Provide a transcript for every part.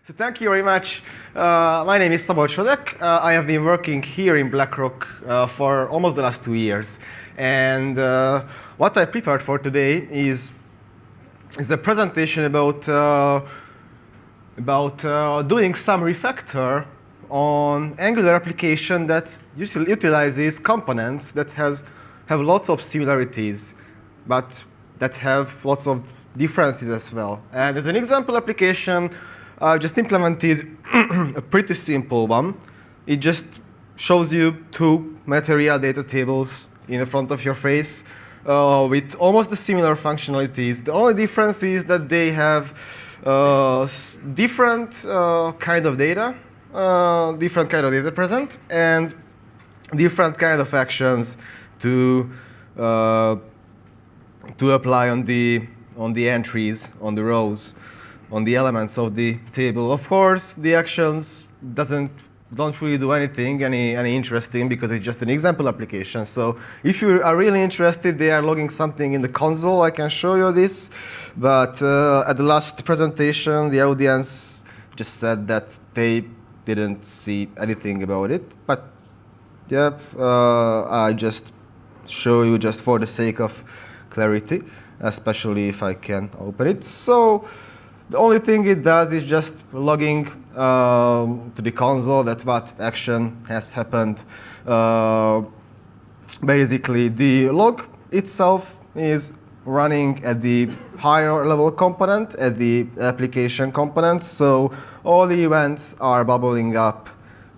So thank you very much. My name is Szabolcs Rodek. I have been working here in BlackRock for almost the last 2 years. And what I prepared for today is a presentation about doing some refactor on Angular application that utilizes components that have lots of similarities, but that have lots of differences as well. And as an example application, I just implemented a pretty simple one. It just shows you 2 material data tables in the front of your face with almost the similar functionalities. The only difference is that they have different kind of data present, and different kind of actions to apply on the entries, on the rows, on the elements of the table. Of course, the actions don't really do anything any interesting because it's just an example application. So if you are really interested, they are logging something in the console. I can show you this. But at the last presentation, the audience just said that they didn't see anything about it. But yeah, I just show you just for the sake of clarity, especially if I can open it. So the only thing it does is just logging to the console that what action has happened. Basically, the log itself is running at the higher level component, at the application component. So all the events are bubbling up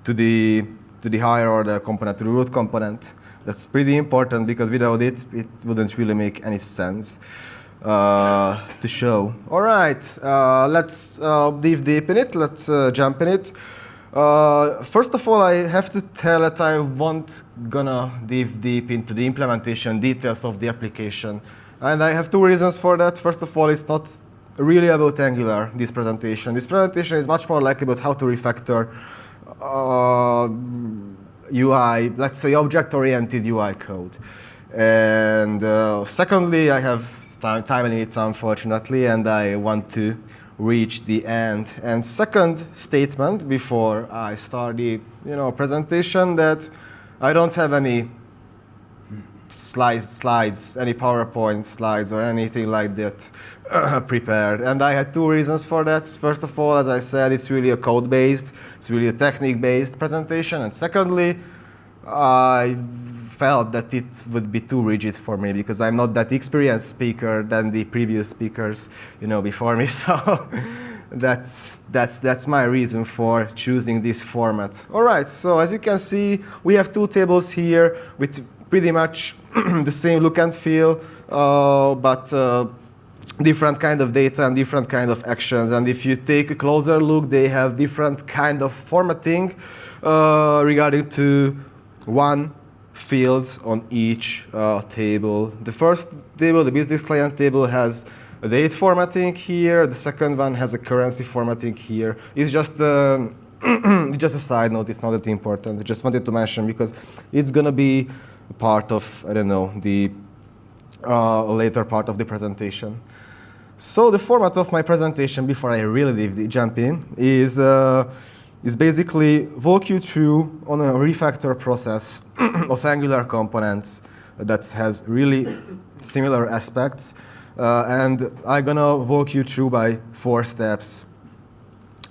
to the higher order component, to the root component. That's pretty important because without it, it wouldn't really make any sense to show. All right, let's dive deep in it. Let's jump in it. First of all, I have to tell that I won't gonna dive deep into the implementation details of the application. And I have 2 reasons for that. First of all, it's not really about Angular, this presentation. This presentation is much more like about how to refactor UI, let's say object-oriented UI code. And secondly, I have time limits, unfortunately, and I want to reach the end. And second statement before I start the presentation, that I don't have any slides, any PowerPoint slides or anything like that prepared. And I had 2 reasons for that. First of all, as I said, it's really a code-based, it's really a technique-based presentation. And secondly, I felt that it would be too rigid for me because I'm not that experienced speaker than the previous speakers, before me. So that's my reason for choosing this format. All right. So as you can see, we have 2 tables here with pretty much the same look and feel, but different kind of data and different kind of actions. And if you take a closer look, they have different kind of formatting regarding to one fields on each table. The first table, the business client table, has a date formatting here. The second one has a currency formatting here. It's just just a side note. It's not that important. I just wanted to mention because it's gonna be part of, I don't know, the later part of the presentation. So the format of my presentation, before I really jump in, is basically walk you through on a refactor process of Angular components that has really similar aspects. And I'm gonna walk you through by 4 steps.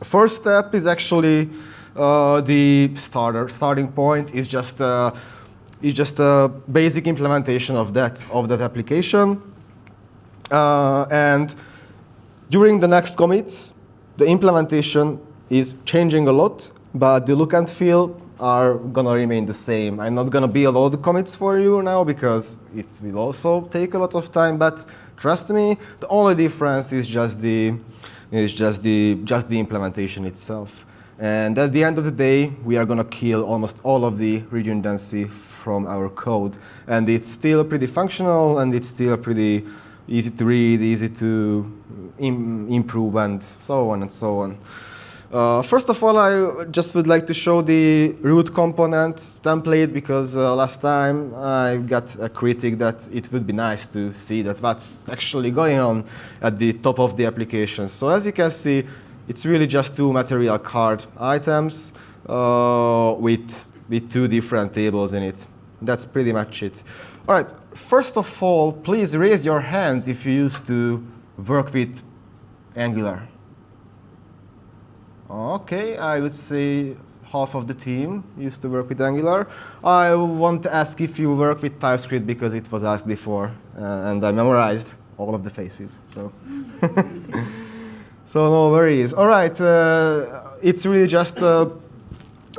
First step is actually the starting point. Is just a basic implementation of that application. And during the next commits, the implementation is changing a lot, but the look and feel are gonna remain the same. I'm not gonna build all the commits for you now because it will also take a lot of time. But trust me, the only difference is just the implementation itself. And at the end of the day, we are gonna kill almost all of the redundancy from our code, and it's still pretty functional, and it's still pretty easy to read, easy to improve, and so on and so on. First of all, I just would like to show the root component template because last time I got a critic that it would be nice to see that what's actually going on at the top of the application. So as you can see, It's really just two material card items with two different tables in it. That's pretty much it. All right, first of all, please raise your hands if you used to work with Angular. Okay, I would say half of the team used to work with Angular. I want to ask if you work with TypeScript because it was asked before, and I memorized all of the faces. So, so no worries. All right, it's really just the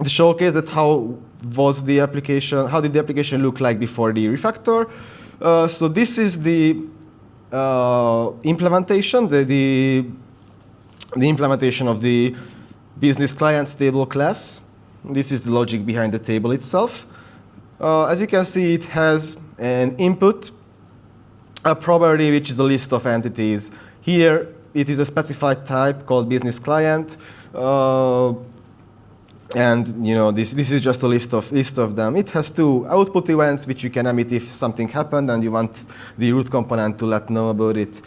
showcase that how was the application, how did the application look like before the refactor. So this is the implementation, the implementation of the business clients table class. This is the logic behind the table itself. As you can see, it has an input, a property, which is a list of entities. Here, it is a specified type called business client. And this is just a list of them. It has two output events, which you can emit if something happened and you want the root component to let know about it.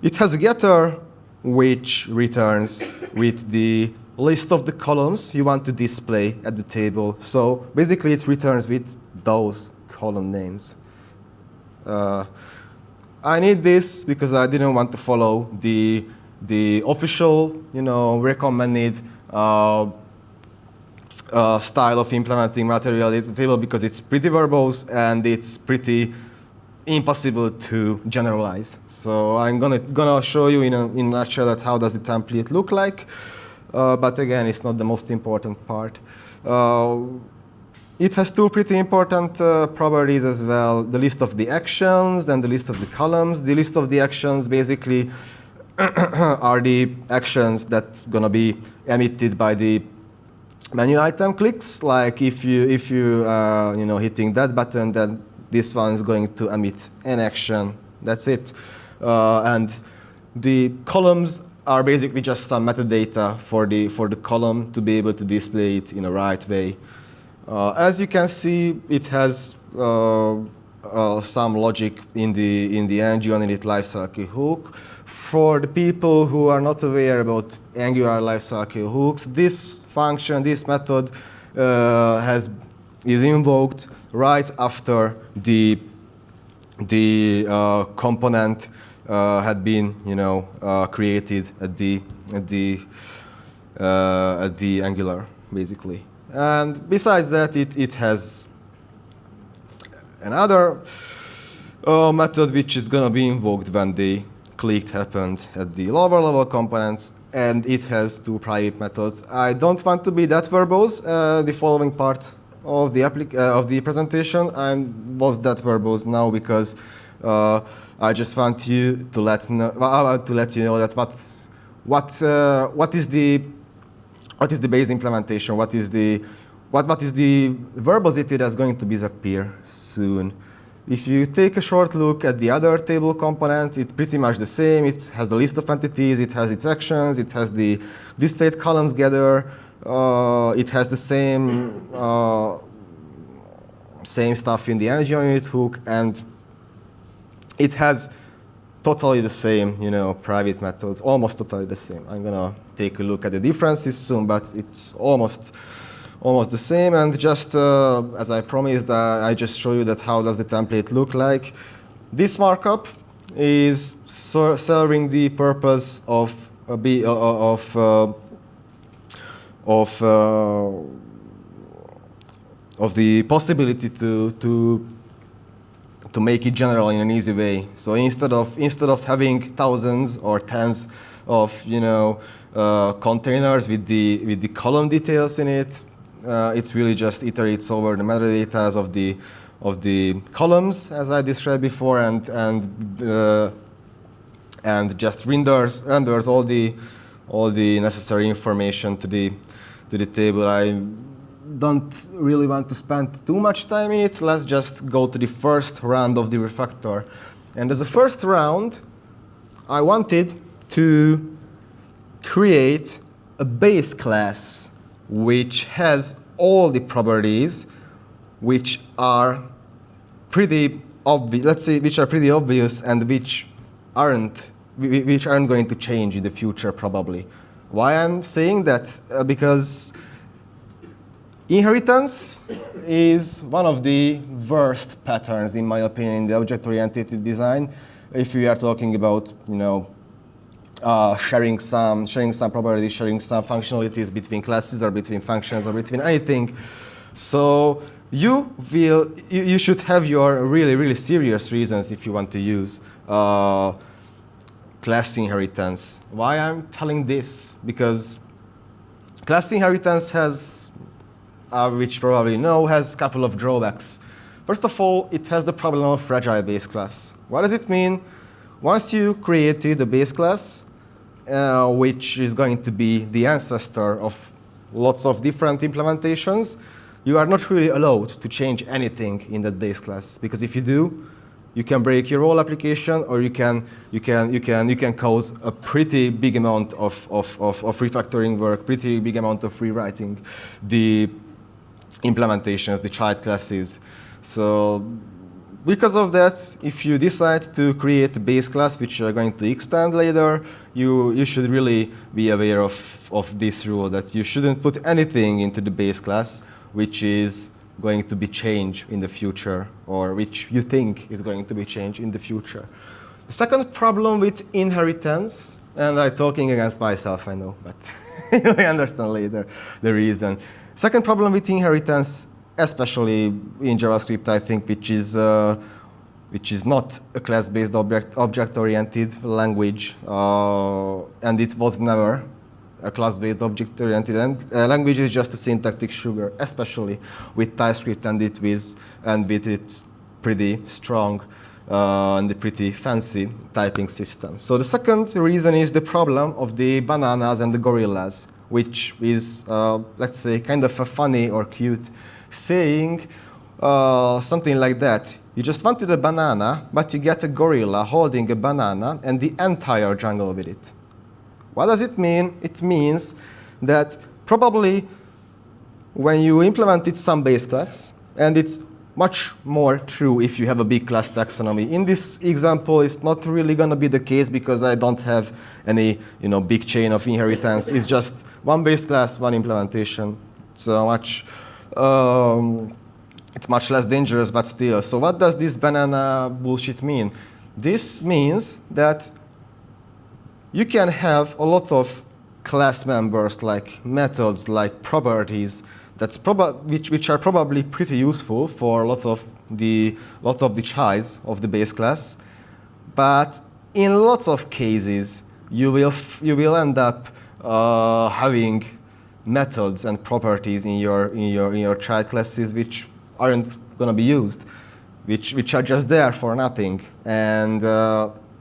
It has a getter, which returns with the list of the columns you want to display at the table. So basically, it returns with those column names. I need this because I didn't want to follow the official, recommended style of implementing material data table because it's pretty verbose and it's pretty impossible to generalize. So I'm gonna show you in a nutshell that how does the template look like. But again, it's not the most important part. It has two pretty important properties as well: the list of the actions and the list of the columns. The list of the actions basically are the actions that gonna be emitted by the menu item clicks. Like if you hitting that button, then this one is going to emit an action. That's it. And the columns are basically just some metadata for the column to be able to display it in a right way. As you can see, it has some logic in the ng-on-init lifecycle hook. For the people who are not aware about Angular lifecycle hooks, this function, this method is invoked right after the component had been created at the Angular, basically. And besides that, it has another method which is going to be invoked when the click happened at the lower level components, and it has two private methods. I don't want to be that verbose. The following part of the presentation was that verbose now because I just want you to let you know that what is the base implementation, what is the verbosity that's going to disappear soon. If you take a short look at the other table component, it's pretty much the same. It has the list of entities, it has its actions, it has the displayed columns getter, it has the same stuff in the ng-on-init hook, and it has totally the same, private methods, almost totally the same. I'm gonna take a look at the differences soon, but it's almost the same. And just as I promised, I just show you that how does the template look like. This markup is serving the purpose of the possibility to make it general in an easy way. So instead of having thousands or tens of containers with the column details in it, it really just iterates over the metadata of the columns, as I described before, and just renders all the necessary information to the table. I don't really want to spend too much time in it. Let's just go to the first round of the refactor. And as a first round, I wanted to create a base class which has all the properties which are pretty obvious, let's say, which are pretty obvious and which aren't going to change in the future probably. Why I'm saying that? Because inheritance is one of the worst patterns, in my opinion, in the object-oriented design. If we are talking about, sharing some properties, sharing some functionalities between classes or between functions or between anything. So you should have your really serious reasons if you want to use class inheritance. Why I'm telling this? Because class inheritance has, which you probably know, has a couple of drawbacks. First of all, it has the problem of fragile base class. What does it mean? Once you created a base class, which is going to be the ancestor of lots of different implementations, you are not really allowed to change anything in that base class, because if you do, you can break your whole application, or you can cause a pretty big amount of refactoring work, pretty big amount of rewriting the implementations, the child classes. So because of that, if you decide to create a base class which you are going to extend later, you should really be aware of this rule, that you shouldn't put anything into the base class which is going to be changed in the future, or which you think is going to be changed in the future. The second problem with inheritance, and I'm talking against myself, I know, but you'll understand later the reason. Second problem with inheritance, especially in JavaScript, I think, which is not a class-based object-oriented language, and it was never a class-based object-oriented language, is just a syntactic sugar, especially with TypeScript and with its pretty strong and pretty fancy typing system. So the second reason is the problem of the bananas and the gorillas, which is, let's say, kind of a funny or cute saying, something like that. You just wanted a banana, but you get a gorilla holding a banana and the entire jungle with it. What does it mean? It means that probably when you implemented some base class, and it's much more true if you have a big class taxonomy. In this example, it's not really going to be the case because I don't have any big chain of inheritance. It's just one base class, one implementation. So it's much less dangerous, but still. So what does this banana bullshit mean? This means that you can have a lot of class members, like methods, like properties, which are probably pretty useful for lots of the childs of the base class, but in lots of cases you will end up having methods and properties in your child classes which aren't going to be used, which are just there for nothing. And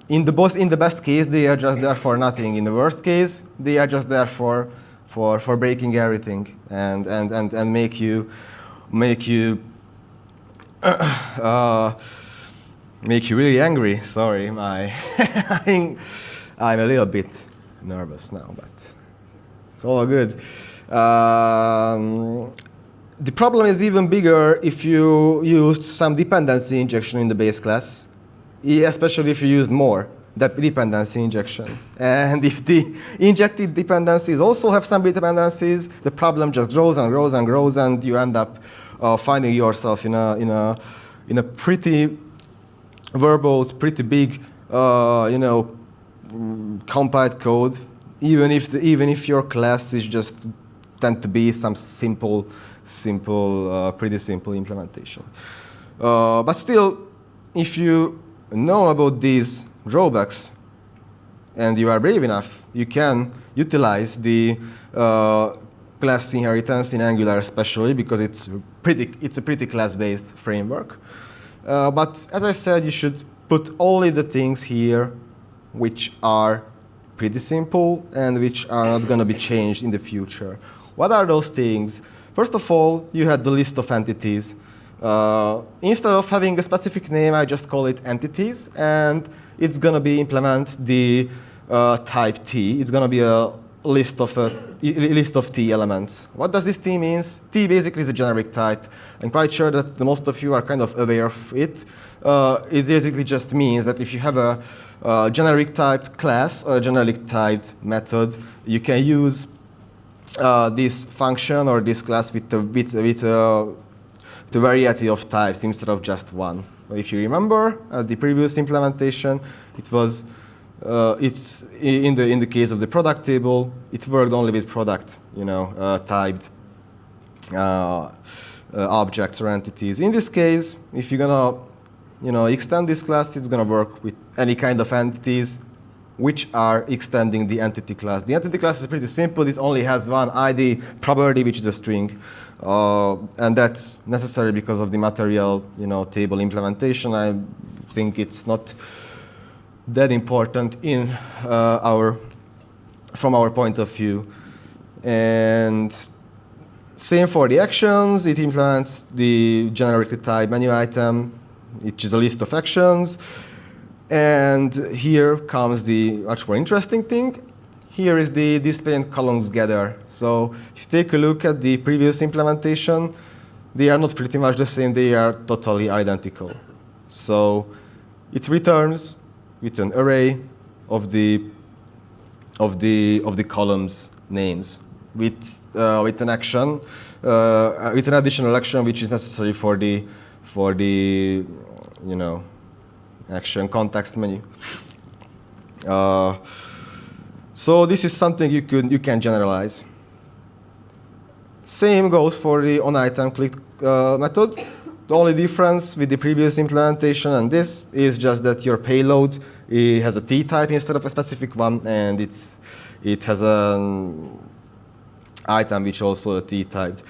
in the best case, they are just there for nothing. In the worst case, they are just there for breaking everything and make you really angry. Sorry, I'm a little bit nervous now, but it's all good. The problem is even bigger if you used some dependency injection in the base class, especially if you used more dependency injection. And if the injected dependencies also have some dependencies, the problem just grows and grows and grows, and you end up finding yourself in a pretty verbose, pretty big, compiled code, even if your class is just tend to be some pretty simple implementation. But still, if you know about these drawbacks and you are brave enough, you can utilize the class inheritance in Angular, especially because it's a pretty class-based framework. But as I said, you should put only the things here which are pretty simple and which are not going to be changed in the future. What are those things? First of all, you had the list of entities. Instead of having a specific name, I just call it entities, and it's going to be implement the type T. It's going to be a list of T elements. What does this T means? T basically is a generic type. I'm quite sure that the most of you are kind of aware of it. It basically just means that if you have a generic typed class or a generic typed method, you can use this function or this class with a variety of types instead of just one. So if you remember the previous implementation, it was it's in the case of the product table, it worked only with product, typed objects or entities. In this case, if you're gonna extend this class, it's gonna work with any kind of entities which are extending the entity class. The entity class is pretty simple. It only has one ID property, which is a string, and that's necessary because of the material, table implementation. I think it's not that important from our point of view. And same for the actions. It implements the generically typed menu item, which is a list of actions. And here comes the much more interesting thing. Here is the display and columns gather. So if you take a look at the previous implementation, they are not pretty much the same. They are totally identical. So it returns with an array of the columns names with an action, with an additional action which is necessary for the action context menu. So this is something you can generalize. Same goes for the onItemClicked method. The only difference with the previous implementation and this is just that your payload has a T type instead of a specific one, and it has an item which also a T typed.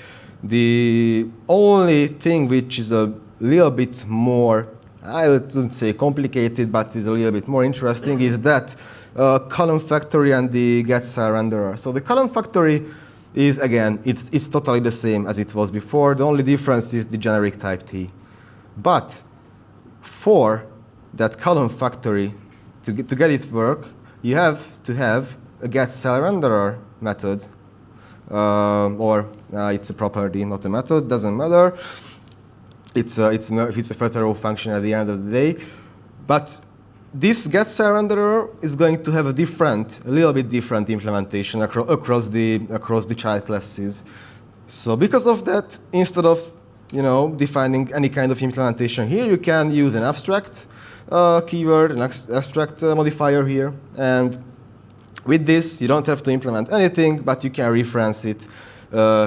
The only thing which is a little bit more, I wouldn't say complicated, but is a little bit more interesting, is that column factory and the get cell renderer. So the column factory is, again, it's totally the same as it was before. The only difference is the generic type T. But for that column factory, to get it work, you have to have a get cell renderer method, or it's a property, not a method, doesn't matter. It's a federal function at the end of the day. But this get cell renderer is going to have a little bit different implementation across the child classes. So because of that, instead of defining any kind of implementation here, you can use an abstract keyword, an abstract modifier here, and with this you don't have to implement anything, but you can reference it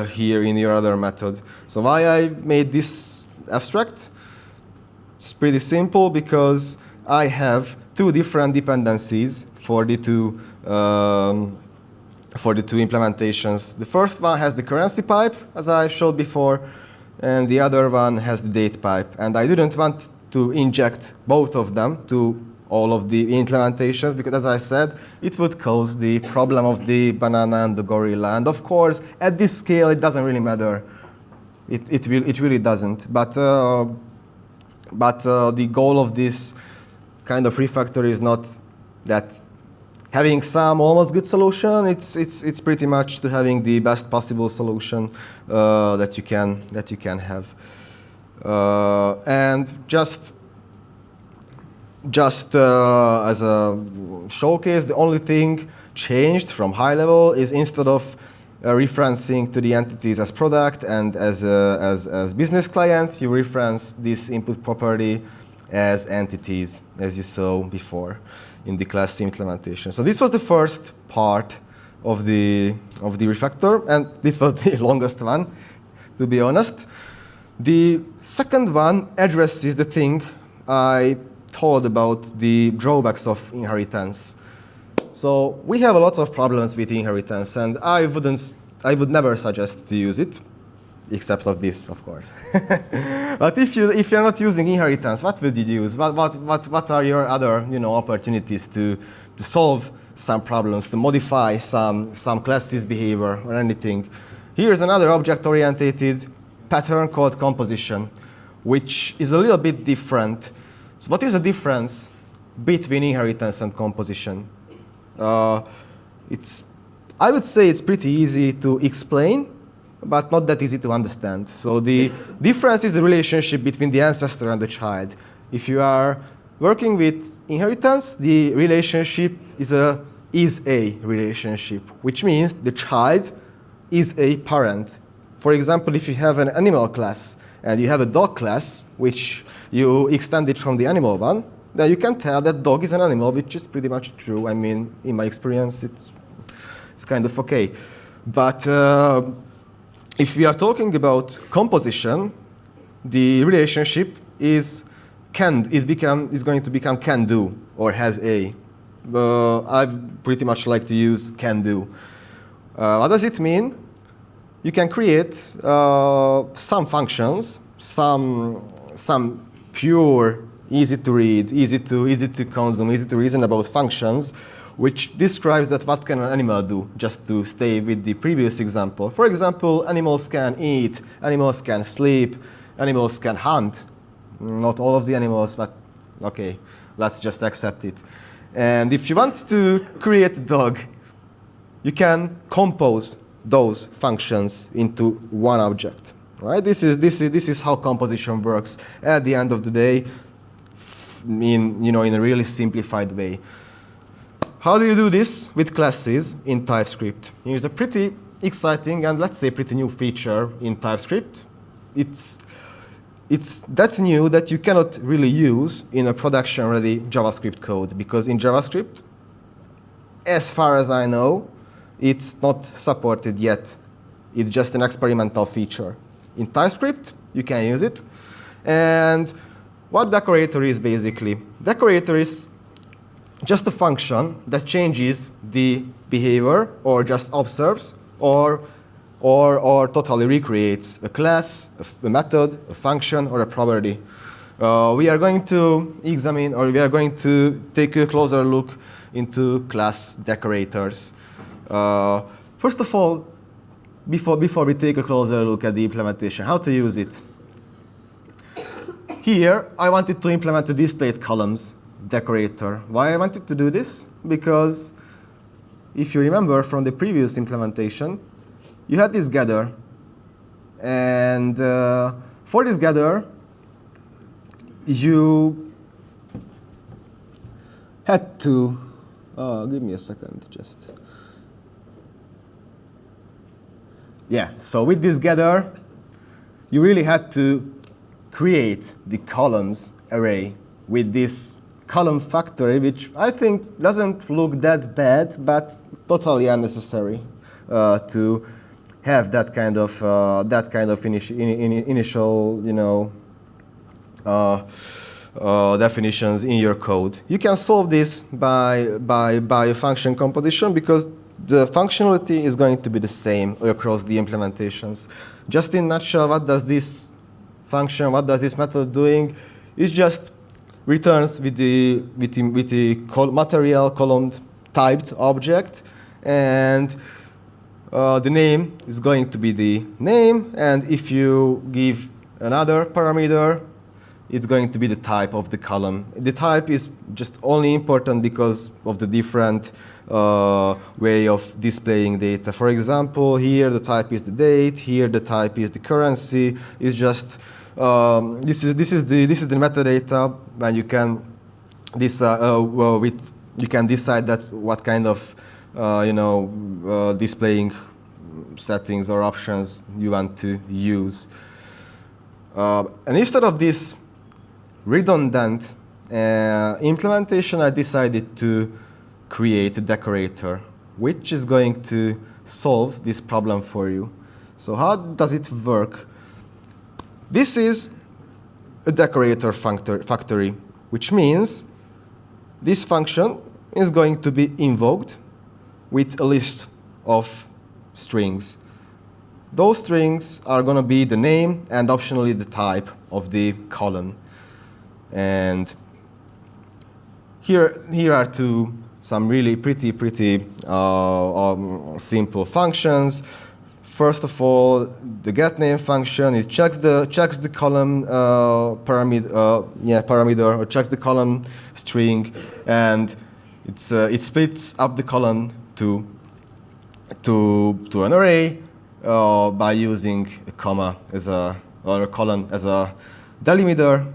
here in your other method. So why I made this abstract? It's pretty simple because I have two different dependencies for the two implementations. The first one has the currency pipe, as I showed before, and the other one has the date pipe. And I didn't want to inject both of them to all of the implementations because, as I said, it would cause the problem of the banana and the gorilla. And of course, at this scale, it doesn't really matter. It really doesn't. But the goal of this kind of refactor is not that having some almost good solution. It's pretty much to having the best possible solution that you can have. And just as a showcase, the only thing changed from high level is instead of referencing to the entities as product and as business client, you reference this input property as entities, as you saw before in the class implementation. So this was the first part of the refactor, and this was the longest one, to be honest. The second one addresses the thing I told about the drawbacks of inheritance. So we have a lot of problems with inheritance, and I would never suggest to use it, except of this, of course. But if you're not using inheritance, what would you use? What are your other opportunities to solve some problems, to modify some classes behavior or anything? Here's another object-oriented pattern called composition, which is a little bit different. So what is the difference between inheritance and composition? It's I would say it's pretty easy to explain, but not that easy to understand. So the difference is the relationship between the ancestor and the child. If you are working with inheritance, the relationship is a relationship, which means the child is a parent. For example, if you have an animal class and you have a dog class, which you extended from the animal one, then you can tell that dog is an animal, which is pretty much true. I mean, in my experience, it's kind of okay. But if we are talking about composition, the relationship is going to become can do or has a. I pretty much like to use can do. What does it mean? You can create some functions, some pure, easy to read, easy to consume, easy to reason about functions, which describes that what can an animal do, just to stay with the previous example. For example, animals can eat, animals can sleep, animals can hunt. Not all of the animals, but okay, let's just accept it. And if you want to create a dog, you can compose those functions into one object. Right? This is how composition works at the end of the day, in a really simplified way. How do you do this with classes in TypeScript? Here's a pretty exciting and let's say pretty new feature in TypeScript. It's that new that you cannot really use in a production-ready JavaScript code, because in JavaScript, as far as I know, it's not supported yet. It's just an experimental feature. In TypeScript, you can use it. And what Decorator is basically? Decorator is just a function that changes the behavior or just observes or totally recreates a class, a method, a function, or a property. We are going to examine, or we are going to take a closer look into class decorators. First of all, before we take a closer look at the implementation, how to use it. Here, I wanted to implement a displayed columns decorator. Why I wanted to do this? Because if you remember from the previous implementation, you had this gather. And for this gather, you had to, give me a second, just. Yeah, so with this gather, you really had to create the columns array with this column factory, which I think doesn't look that bad, but totally unnecessary to have that kind of initial, definitions in your code. You can solve this by function composition, because the functionality is going to be the same across the implementations. Just in a nutshell, what does this function, what does this method doing? It just returns with the material column typed object, and the name is going to be the name, and if you give another parameter, it's going to be the type of the column. The type is just only important because of the different way of displaying data. For example, here the type is the date, here the type is the currency. It's just this is the metadata, and you can decide that what kind of displaying settings or options you want to use. And instead of this redundant implementation, I decided to create a decorator, which is going to solve this problem for you. So how does it work? This is a decorator factory, which means this function is going to be invoked with a list of strings. Those strings are going to be the name and optionally the type of the column. And here are some really pretty simple functions. First of all, the getName function, it checks the column parameter, or checks the column string, and it splits up the column to to an array by using a comma as or a colon as a delimiter,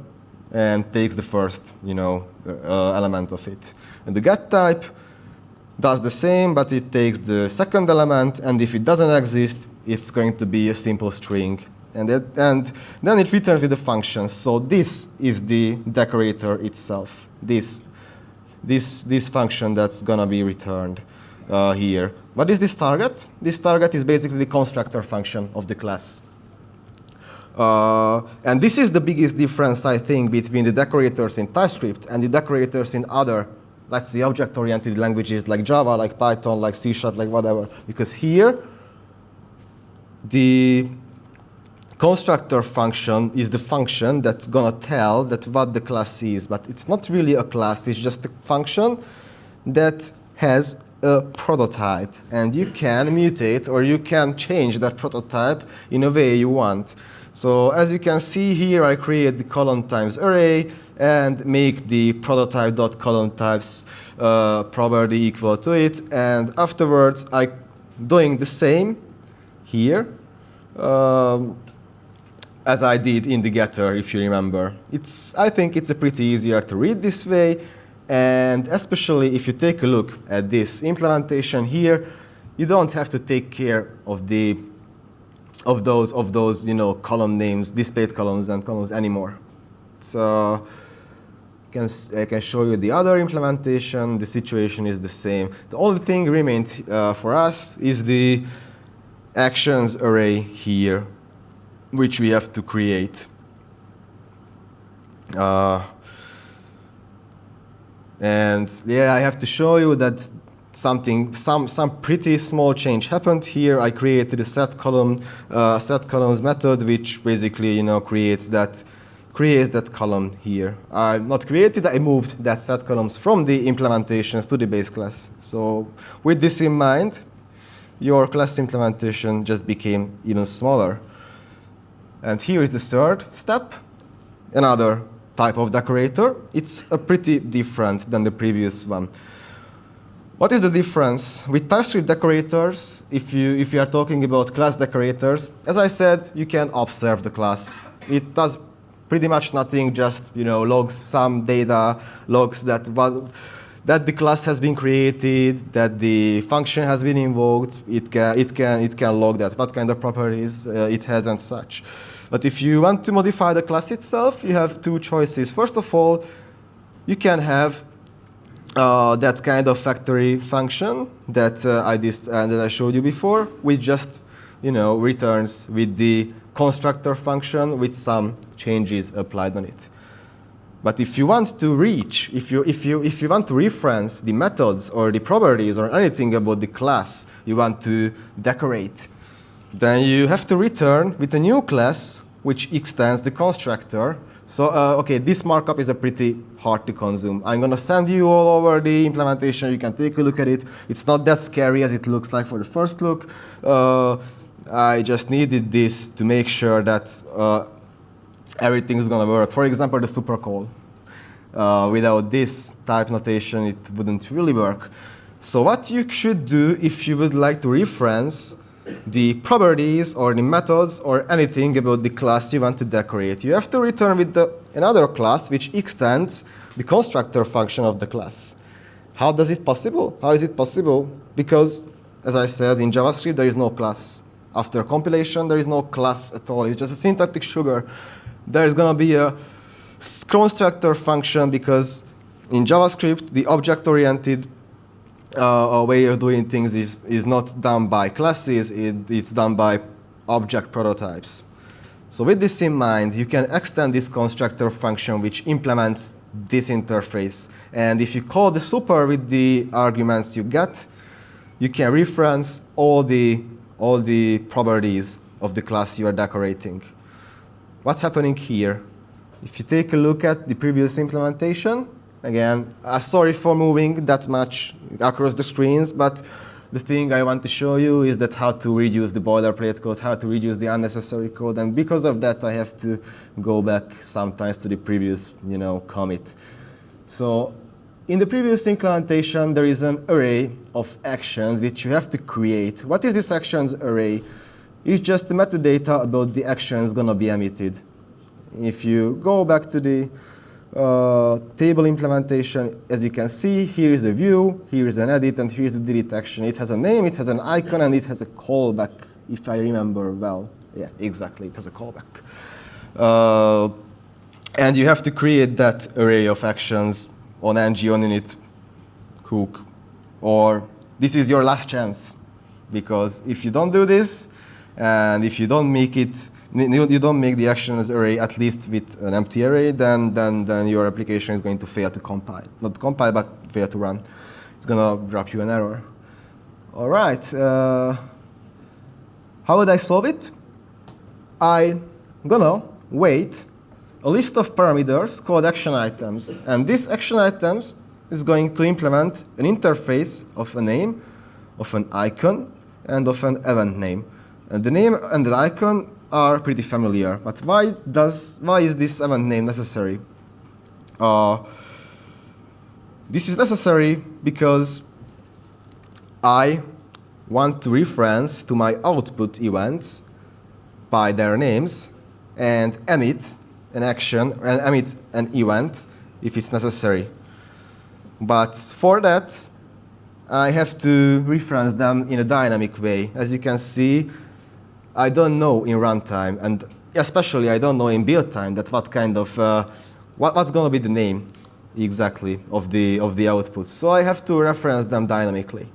and takes the first element of it. And the get type does the same, but it takes the second element, and if it doesn't exist, it's going to be a simple string. And then it returns with the function. So this is the decorator itself. This function that's gonna be returned here. What is this target? This target is basically the constructor function of the class. And this is the biggest difference, I think, between the decorators in TypeScript and the decorators in other, let's say, object-oriented languages like Java, like Python, like C#, like whatever. Because here, the constructor function is the function that's gonna tell that what the class is, but it's not really a class, it's just a function that has a prototype, and you can mutate or you can change that prototype in a way you want. So as you can see here, I create the column times array and make the prototype.columnTypes property equal to it, and afterwards I doing the same here as I did in the getter, if you remember. I think it's pretty easier to read this way, and especially if you take a look at this implementation here, you don't have to take care of those column names, displayed columns and columns anymore. So I can show you the other implementation. The situation is the same. The only thing remained for us is the actions array here, which we have to create. And yeah, I have to show you that some pretty small change happened here. I created a set columns method, which basically creates that column here. I not created, I moved that set columns from the implementations to the base class. So with this in mind, your class implementation just became even smaller. And here is the third step, another type of decorator. It's pretty different than the previous one. What is the difference? With TypeScript decorators, if you are talking about class decorators, as I said, you can observe the class. It does pretty much nothing, just logs some data, logs that the class has been created, that the function has been invoked. It can log that, what kind of properties it has and such. But if you want to modify the class itself, you have two choices. First of all, you can have that kind of factory function that I showed you before, which just returns with the constructor function with some changes applied on it. But if you want to if you want to reference the methods or the properties or anything about the class you want to decorate, then you have to return with a new class which extends the constructor. So okay, this markup is pretty hard to consume. I'm going to send you all over the implementation. You can take a look at it. It's not that scary as it looks like for the first look. I just needed this to make sure that everything is going to work. For example, the supercall. Without this type notation, it wouldn't really work. So what you should do if you would like to reference the properties or the methods or anything about the class you want to decorate, you have to return with another class which extends the constructor function of the class. How is it possible? Because, as I said, in JavaScript there is no class. After compilation, there is no class at all. It's just a syntactic sugar. There is going to be a constructor function because in JavaScript, the object-oriented way of doing things is not done by classes, it's done by object prototypes. So with this in mind, you can extend this constructor function which implements this interface. And if you call the super with the arguments you get, you can reference all the properties of the class you are decorating. What's happening here? If you take a look at the previous implementation, again, sorry for moving that much across the screens, but the thing I want to show you is that how to reduce the boilerplate code, how to reduce the unnecessary code, and because of that, I have to go back sometimes to the previous, commit. So in the previous implementation, there is an array of actions which you have to create. What is this actions array? It's just the metadata about the actions going to be emitted. If you go back to the table implementation, as you can see, here is a view, here is an edit, and here is the delete action. It has a name, it has an icon, and it has a callback, if I remember well. Yeah, exactly, it has a callback. And you have to create that array of actions on ng on init hook, or this is your last chance, because if you don't do this, and if you don't make it, you don't make the actions array at least with an empty array, then your application is going to fail to compile. Not compile, but fail to run. It's going to drop you an error. All right. How would I solve it? I'm going to wait a list of parameters called action items. And this action items is going to implement an interface of a name, of an icon, and of an event name. And the name and the icon are pretty familiar, but why is this event name necessary? This is necessary because I want to reference to my output events by their names and emit an action and emit an event if it's necessary. But for that, I have to reference them in a dynamic way. As you can see, I don't know in runtime, and especially I don't know in build time that what kind of what's going to be the name exactly of the output. So I have to reference them dynamically.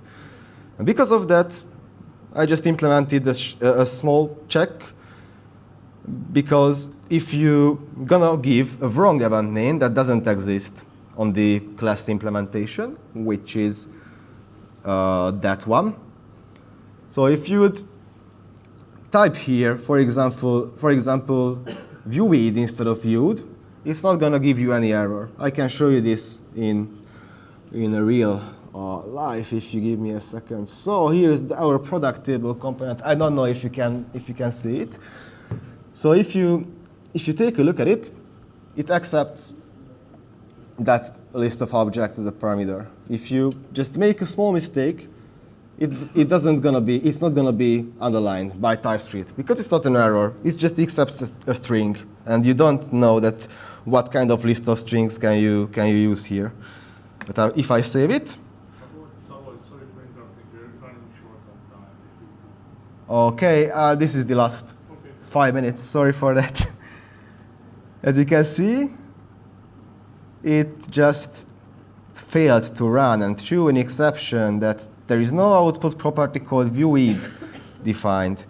And because of that, I just implemented a small check, because if you're gonna give a wrong event name that doesn't exist on the class implementation, which is that one. So if you would type here, for example, viewed instead of viewed, it's not going to give you any error. I can show you this in a real life if you give me a second. So here's our product table component. I don't know if you can see it. So if you take a look at it, it accepts that list of objects as a parameter. If you just make a small mistake, it's not going to be underlined by typescript because it's not an error. It just accepts a string, and you don't know that what kind of list of strings can you use here. But if I save it, Szabolcs, sorry for interrupting. We're running short on time. okay, this is the last 5 minutes. Sorry for that. As you can see, it just failed to run and threw an exception that there is no output property called viewed defined.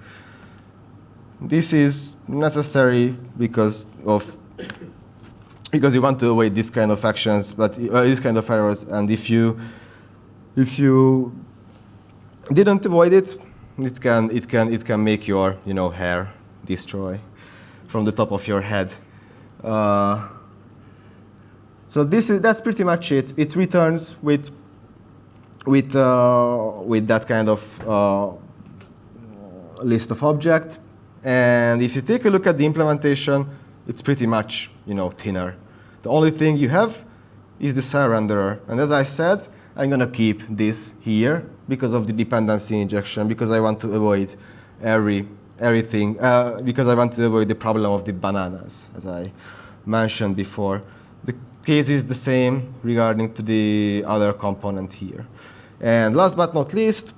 This is necessary because you want to avoid this kind of actions, but this kind of errors. And if you didn't avoid it, it can make your hair destroy from the top of your head. So that's pretty much it. It returns with that kind of list of objects. And if you take a look at the implementation, it's pretty much thinner. The only thing you have is the cell renderer. And as I said, I'm going to keep this here because of the dependency injection, because I want to avoid everything, because I want to avoid the problem of the bananas, as I mentioned before. The case is the same regarding to the other component here. And last but not least,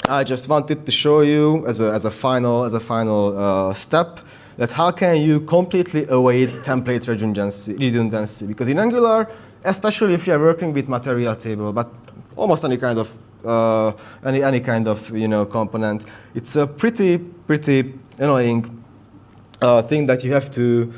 I just wanted to show you as a final step that how can you completely avoid template redundancy. Because in Angular, especially if you are working with material table, but almost any kind of component, it's a pretty annoying thing that you have to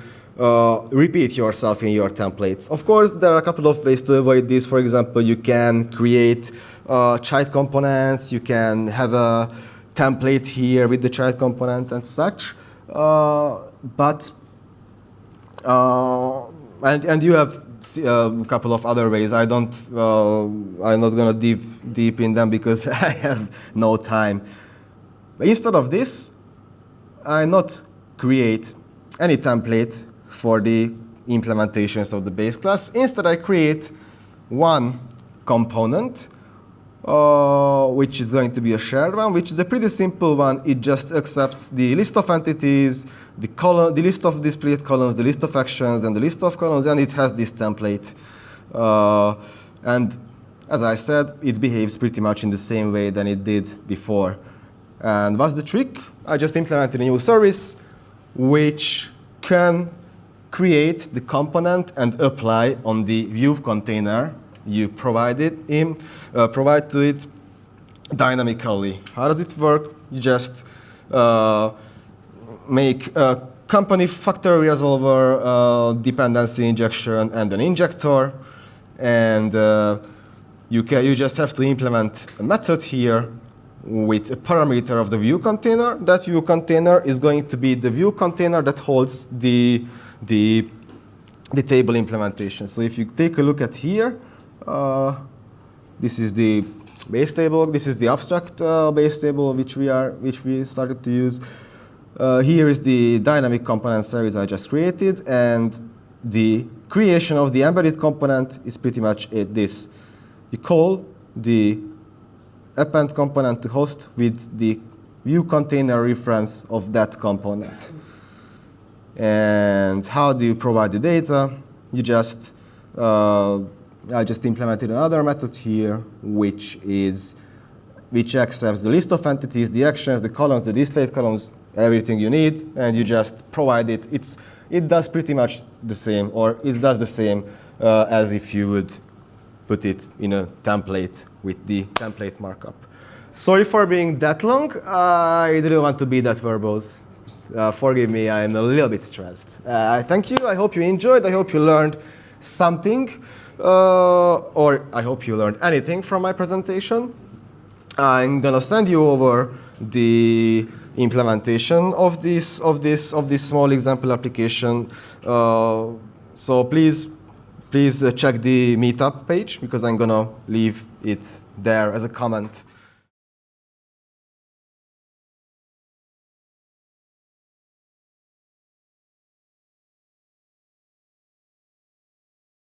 repeat yourself in your templates. Of course, there are a couple of ways to avoid this. For example, you can create child components. You can have a template here with the child component and such. And you have a couple of other ways. I'm not going to dive deep in them because I have no time. But instead of this, I not create any template for the implementations of the base class. Instead, I create one component, which is going to be a shared one, which is a pretty simple one. It just accepts the list of entities, the list of displayed columns, the list of actions, and the list of columns, and it has this template. And as I said, it behaves pretty much in the same way than it did before. And what's the trick? I just implemented a new service which can create the component and apply on the view container you provide to it dynamically. How does it work? You just make a company factory resolver, dependency injection, and an injector, and you just have to implement a method here with a parameter of the view container. That view container is going to be the view container that holds the table implementation. So if you take a look at here, this is the base table. This is the abstract base table which we started to use. Here is the dynamic component series I just created, and the creation of the embedded component is pretty much this. You call the append component to host with the view container reference of that component. And how do you provide the data? You just I just implemented another method here, which accepts the list of entities, the actions, the columns, the displayed columns, everything you need, and you just provide it. It does pretty much the same, or it does the same as if you would put it in a template with the template markup. Sorry for being that long. I didn't want to be that verbose. Forgive me, I'm a little bit stressed. Thank you. I hope you enjoyed. I hope you learned something, or I hope you learned anything from my presentation. I'm gonna send you over the implementation of this small example application. So please check the meetup page, because I'm gonna leave it there as a comment.